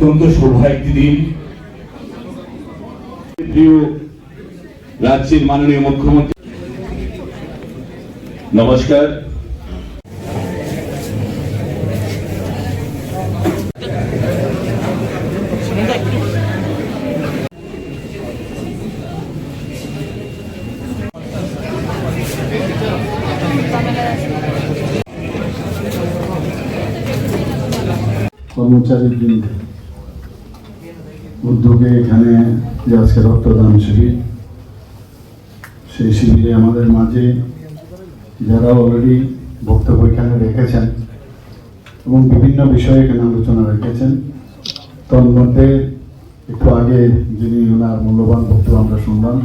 অত্যন্ত শোভা একটি দিন। প্রিয় রাজ্যের মাননীয় মুখ্যমন্ত্রী, নমস্কার। কর্মচারীর দিন উদ্যোগে এখানে যে আজকে রক্তদান শিবির, সেই শিবিরে আমাদের মাঝে যারা অলরেডি বক্তব্য এখানে রেখেছেন এবং বিভিন্ন বিষয়ে এখানে আলোচনা রেখেছেন, তার মধ্যে একটু আগে যিনি ওনার মূল্যবান বক্তব্য আমরা শুনলাম,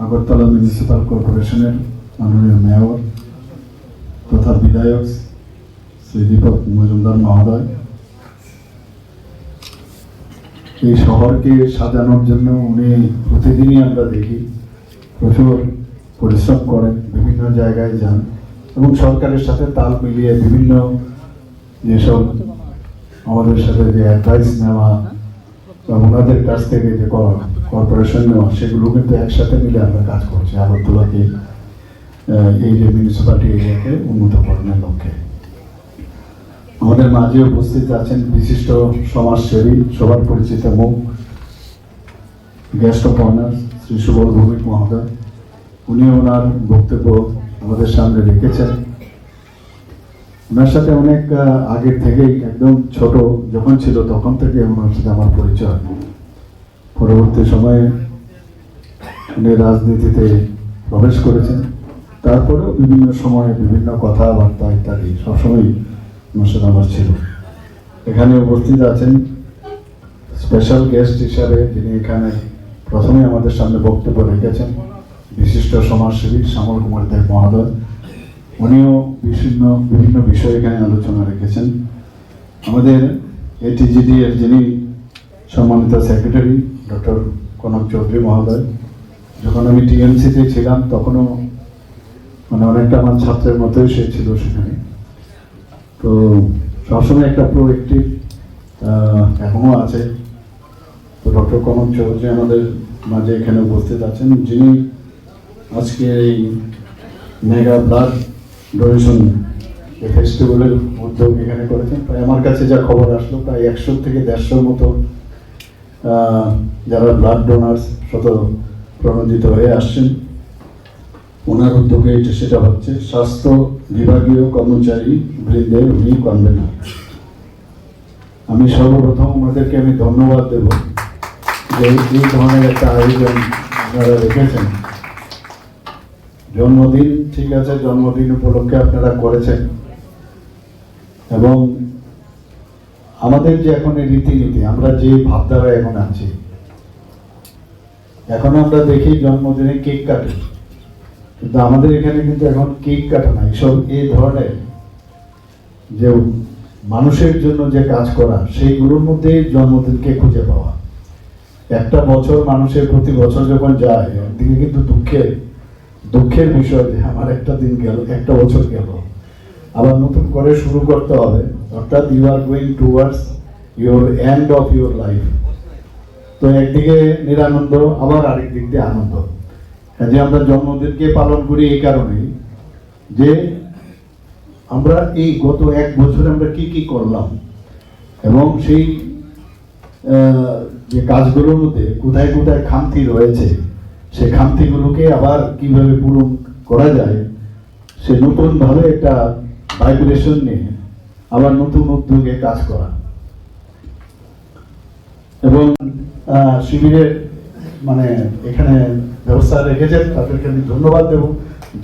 আগরতলা মিউনিসিপ্যাল কর্পোরেশনের মাননীয় মেয়র তথা বিধায়ক শ্রী দীপক মজুমদার মহোদয়। এই শহরকে সাজানোর জন্য উনি প্রতিদিনই আমরা দেখি প্রচুর পরিশ্রম করেন, বিভিন্ন জায়গায় যান এবং সরকারের সাথে তাল মিলিয়ে বিভিন্ন যেসব আমাদের সাথে যে অ্যাডভাইস নেওয়া বা ওনাদের কাছ থেকে যে কর্পোরেশন নেওয়া, সেগুলো কিন্তু একসাথে মিলে আমরা কাজ করছি আগরতলাকে এই যে মিউনিসিপ্যালিটি এরিয়াকে উন্নত করানোর লক্ষ্যে। আমাদের মাঝে উপস্থিত আছেন বিশিষ্ট সমাজসেবী, সবার পরিচিত মুখ, guest of honour Shri Subal Bhowmik মহোদয়। উনি ওনার বক্তব্য আমাদের সামনে রেখেছেন। ওনার সাথে অনেক আগের থেকেই, একদম ছোট যখন ছিল তখন থেকে ওনার সাথে আমার পরিচয়। পরবর্তী সময়ে উনি রাজনীতিতে প্রবেশ করেছেন, তারপরেও বিভিন্ন সময়ে বিভিন্ন কথাবার্তা ইত্যাদি সবসময় ওনার সাথে আমার ছিল। এখানে উপস্থিত আছেন স্পেশাল গেস্ট হিসাবে, যিনি এখানে প্রথমে আমাদের সামনে বক্তব্য রেখেছেন, বিশিষ্ট সমাজসেবী শ্যামল কুমার দেব মহোদয়। উনিও বিভিন্ন বিষয়ে এখানে আলোচনা রেখেছেন। আমাদের এটিজিডি এর যিনি সম্মানিত সেক্রেটারি ডক্টর কনক চৌধুরী মহোদয়, যখন আমি টিএমসিতে ছিলাম তখনও অনেকটা আমার ছাত্রের মতোই সে ছিল সেখানে। তো সবসময় একটা প্রোঅ্যাক্টিভ এখনো আছে। তো ডক্টর কনক চৌধুরী আমাদের মাঝে এখানে উপস্থিত আছেন, যিনি আজকে এই মেগা ব্লাড ডোনেশন ফেস্টিভ্যালের উদ্যোগ এখানে করেছেন। প্রায় আমার কাছে যা খবর আসলো, প্রায় 100 থেকে 150 মতো যারা ব্লাড ডোনার্স প্রণোদিত হয়ে আসছেন। ওনার উদ্যোগে সেটা হচ্ছে স্বাস্থ্য বিভাগীয় কর্মচারী বৃন্দের উনি কনভেনার। আমি সর্বপ্রথম ওনাদেরকে আমি ধন্যবাদ দেব যে এই ধরনের একটা আয়োজন আপনারা রেখেছেন। জন্মদিন ঠিক আছে, জন্মদিন উপলক্ষে আপনারা করেছেন, এবং আমাদের যে এখন এই রীতিনীতি, আমরা যে ভাবধারা এখন আছি, এখন আমরা দেখি জন্মদিনে কেক কাটে, কিন্তু আমাদের এখানে কিন্তু এখন কেক কাটা না। এইসব এই ধরনের যে মানুষের জন্য যে কাজ করা, সেইগুলোর মধ্যে জন্মদিনকে খুঁজে পাওয়া। একটা বছর মানুষের প্রতি বছর যখন যায়, একদিকে কিন্তু দুঃখের বিষয় যে আমার একটা দিন গেল, একটা বছর গেল, আবার নতুন করে শুরু করতে হবে। অর্থাৎ you are going towards your end of your life. তো একদিকে নিরানন্দ, আবার আরেক দিক দিয়ে আনন্দ। যে আমরা জন্মদিনকে পালন করি এই কারণেই যে আমরা এই গত এক বছরে আমরা কি করলাম, এবং সেই যে কাজগুলোর মধ্যে কোথায় কোথায় খামতি রয়েছে, সেই খামতিগুলোকে আবার কিভাবে পূরণ করা যায়, সে নতুনভাবে একটা ভাইব্রেশন নিয়ে আবার নতুন উদ্যোগে কাজ করা। এবং শিবিরের এখানে ব্যবস্থা রেখেছেন, তাদেরকে আমি ধন্যবাদ দেব।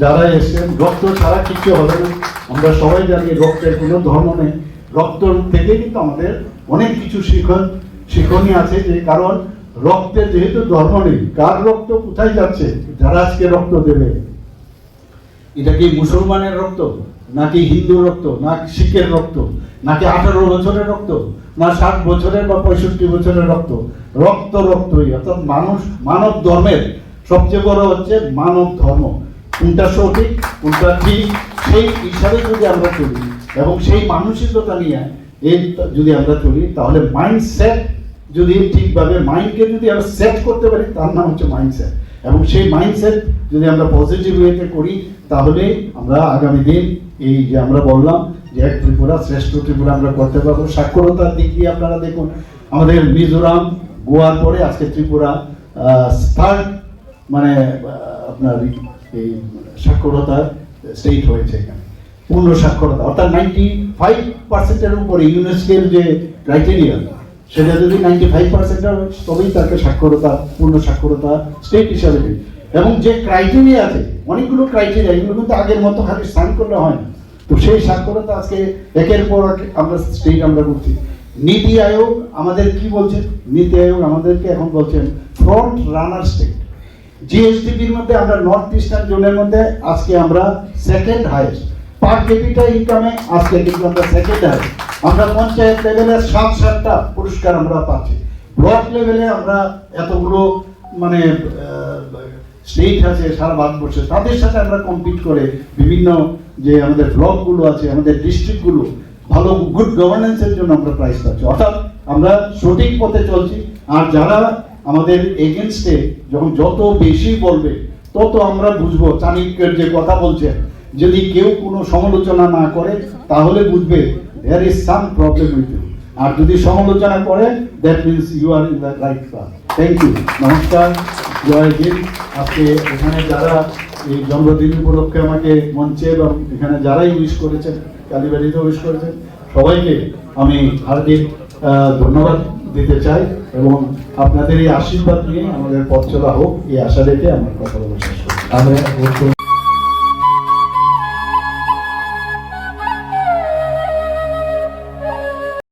যারা এসেছেন, রক্ত ছাড়া কিছু হবে না। আমরা সবাই জানি রক্তের কোনো ধর্ম নেই। রক্ত থেকে কিন্তু আমাদের অনেক কিছু শিক্ষণীয় আছে, যে কারণ রক্তের যেহেতু ধর্ম নেই, কার রক্ত কোথায় যাচ্ছে, যারা আজকে রক্ত দেবে, এটা কি মুসলমানের রক্ত, নাকি হিন্দু রক্ত, না শিখের রক্ত, নাকি 18 বছরের রক্ত, না 60 বছরের বা 65 বছরের রক্ত? রক্তই। অর্থাৎ মানব ধর্মের সবচেয়ে বড় হচ্ছে মানব ধর্ম। কোনটা সঠিক, কোনটা ঠিক, সেই হিসাবে যদি আমরা চলি এবং সেই মানসিকতা নিয়ে এই যদি আমরা চলি তাহলে মাইন্ডসেট যদি ঠিকভাবে মাইন্ডকে যদি আমরা সেট করতে পারি তার নাম হচ্ছে মাইন্ডসেট, এবং সেই মাইন্ডসেট যদি আমরা পজিটিভ ওয়েতে করি তাহলে আমরা আগামী দিন এই যে আমরা বললাম যে এক ত্রিপুরা শ্রেষ্ঠ ত্রিপুরা আমরা করতে পারবো। সাক্ষরতার দিক দিয়ে আপনারা দেখুন, আমাদের মিজোরাম গোয়ার পরে আজকে ত্রিপুরা থার্ড মানে আপনার এই সাক্ষরতার স্টেট হয়েছে এখানে, পূর্ণ সাক্ষরতা অর্থাৎ 95% উপরে ইউনেস্কোর যে ক্রাইটেরিয়া সেটা যদি 95% হয় তবেই তাকে সাক্ষরতা পূর্ণ সাক্ষরতা স্টেট হিসাবে দিই। এবং যে ক্রাইটেরিয়া আছে অনেকগুলো ক্রাইটেরিয়া, এগুলো কিন্তু আগের মতো খালি সাইন করলে হয় না। তো সেই সাক্ষরতা আজকে একের পর আমরা স্টেট আমরা করছি। নীতি আয়োগ আমাদের কি বলছে? নীতি আয়োগ আমাদেরকে এখন বলছেন ফ্রন্ট রানার স্টেট। জিএসডিপির মধ্যে আমরা নর্থ ইস্টার্ন জোনের মধ্যে আজকে আমরা সেকেন্ড হাইয়েস্ট, পার ক্যাপিটা ইনকামে আজকে কিন্তু আমরা সেকেন্ড হাইয়েস্ট। আমরা পঞ্চায়েত লেভেলে 7-7টা পুরস্কার আমরা পাচ্ছি। ব্লক লেভেলে আমরা এতগুলো মানে স্টেট আছে সারা ভারতবর্ষে, তাদের সাথে আমরা কম্পিট করে বিভিন্ন যে আমাদের ব্লকগুলো আছে, আমাদের ডিস্ট্রিক্টগুলো ভালো গুড গভর্নেন্সের জন্য আমরা প্রাইজ পাচ্ছি। অর্থাৎ আমরা সঠিক পথে চলছি। আর যারা আমাদের এগেনস্টে যখন যত বেশি বলবে তত আমরা বুঝবো, চাণক্যের যে কথা বলছেন, যদি কেউ কোনো সমালোচনা না করে তাহলে বুঝবে there is some problem with you, আর যদি সমালোচনা করে that means you are in the right path. Thank you, নমস্কার, জয় হিন্দ। আজকে এখানে যারা এই জন্মদিন উপলক্ষে আমাকে মঞ্চে এবং এখানে যারাই উইশ করেছেন, কালীবাড়িতে উইশ করেছেন, সবাইকে আমি হার্দিক ধন্যবাদ দিতে চাই এবং আপনাদের এই আশীর্বাদ নিয়ে আমাদের পথ চলা হোক এই আশা রেখে আমার কথা বলা শেষ করি।